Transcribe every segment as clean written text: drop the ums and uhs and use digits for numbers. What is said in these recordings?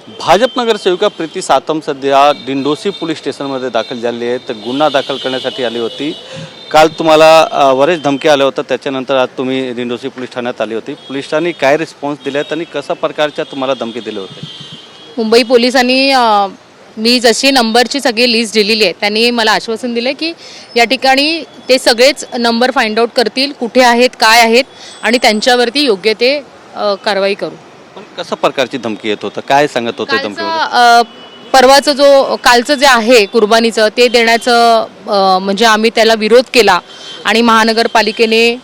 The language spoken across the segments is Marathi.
भाजप नगरसेविका प्रीती सातम सध्या दिंडोशी पोलीस स्टेशनमध्ये दाखल झाली आहे। तर गुन्हा दाखल करण्यासाठी आली होती। काल तुम्हाला बरेच धमकी आल्या होत्या, त्याच्यानंतर आज तुम्ही दिंडोशी पोलीस ठाण्यात आली होती। पोलिसांनी काय रिस्पॉन्स दिलात आणि कशा प्रकारच्या तुम्हाला धमकी दिले होते? मुंबई पोलिसांनी मी जशी नंबरची सगळी लिस्ट दिलेली आहे त्यांनी मला आश्वासन दिले की या ठिकाणी ते सगळेच नंबर फाइंड आउट करतील, कुठे आहेत, काय आहेत आणि त्यांच्यावरती योग्य ते कारवाई करू। पण कशा प्रकारची धमकी येत होतं, काय सांगत होते धमकी? परवाचं जो कालचं जे आहे कुर्बानीचं ते देण्याचं म्हणजे आम्ही त्याला विरोध केला आणि महानगरपालिकेने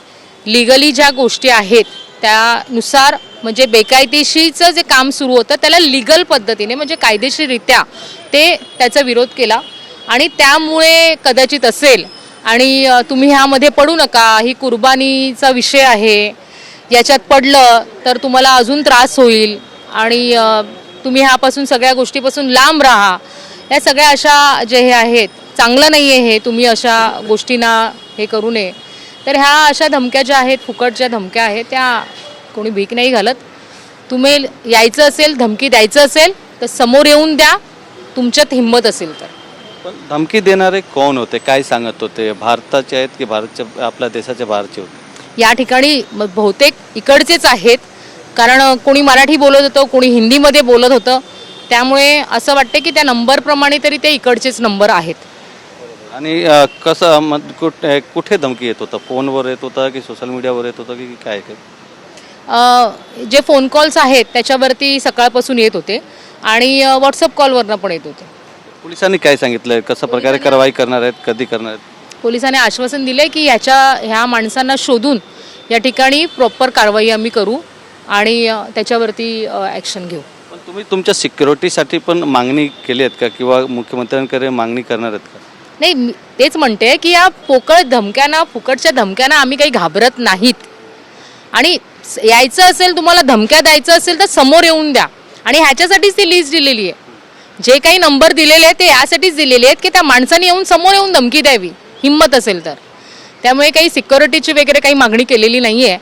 लीगली ज्या गोष्टी आहेत त्यानुसार म्हणजे बेकायदेशीरचं जे काम सुरू होतं त्याला लीगल पद्धतीने म्हणजे कायदेशीररित्या त्याचा विरोध केला आणि त्यामुळे कदाचित असेल आणि तुम्ही ह्यामध्ये पडू नका, ही कुर्बानीचा विषय आहे, याच्यात पडलं तर तुम्हाला अजून त्रास होईल आणि तुम्ही ह्यापासून सगळ्या गोष्टीपासून लांब राहा, या सगळ्या अशा जे हे आहेत चांगलं नाही आहे हे, तुम्ही अशा गोष्टींना हे करू नये। तर ह्या अशा धमक्या ज्या आहेत, फुकटच्या धमक्या आहेत, त्या कोणी भीक नाही घालत। तुम्ही यायचं असेल, धमकी द्यायचं असेल तर समोर येऊन द्या, तुमच्यात हिंमत असेल तर। पण धमकी देणारे कोण होते, काय सांगत होते? भारताचे आहेत की भारतच्या आपल्या देशाच्या बाहेरचे होते? या ठिकाणी बहुतेक इकडचेच आहेत, कारण कोणी मराठी बोलत होतं, कोणी हिंदीमध्ये बोलत होतं, त्यामुळे असं वाटतं की त्या नंबरप्रमाणे तरी ते इकडचेच नंबर आहेत। आणि कसं कुठे धमकी येत होतं? फोनवर येत होतं की सोशल मीडियावर येत होतं की काय? जे फोन कॉल्स आहेत त्याच्यावरती सकाळपासून येत होते आणि व्हॉट्सअप कॉलवरनं पण येत होते। पोलिसांनी काय सांगितलं, कशा प्रकारे कारवाई करणार आहेत, कधी करणार आहेत? पोलिसांनी आश्वासन दिले की ह्या माणसांना शोधून या ठिकाणी प्रॉपर कारवाई आम्ही करू आणि त्याच्यावरती ॲक्शन घेऊ। पण तुम्ही तुमच्या सिक्युरिटीसाठी पण मागणी केली आहेत का किंवा मुख्यमंत्र्यांकडे मागणी करणार आहेत का? नाही, मी तेच म्हणते की या पोकळ धमक्यांना, फुकटच्या धमक्यांना आम्ही काही घाबरत नाहीत आणि यायचं असेल, तुम्हाला धमक्या द्यायचं असेल तर समोर येऊन द्या आणि ह्याच्यासाठीच ती लिस्ट दिलेली आहे। जे काही नंबर दिलेले आहेत ते यासाठीच दिलेले आहेत की त्या माणसाने समोर येऊन धमकी द्यावी, हिंमत असेल तर। त्यामुळे काही सिक्युरिटीची वगैरे काही मागणी केलेली नाही आहे।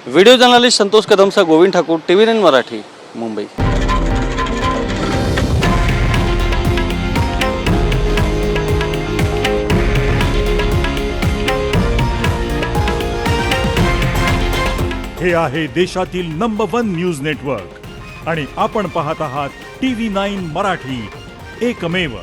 व्हिडिओ जर्नलिस्ट संतोष कदमचा गोविंद ठाकूर, TV9 मराठी, मुंबई। हे आहे देशातील नंबर 1 न्यूज नेटवर्क आणि आपण पाहत आहात TV9 मराठी, एकमेव।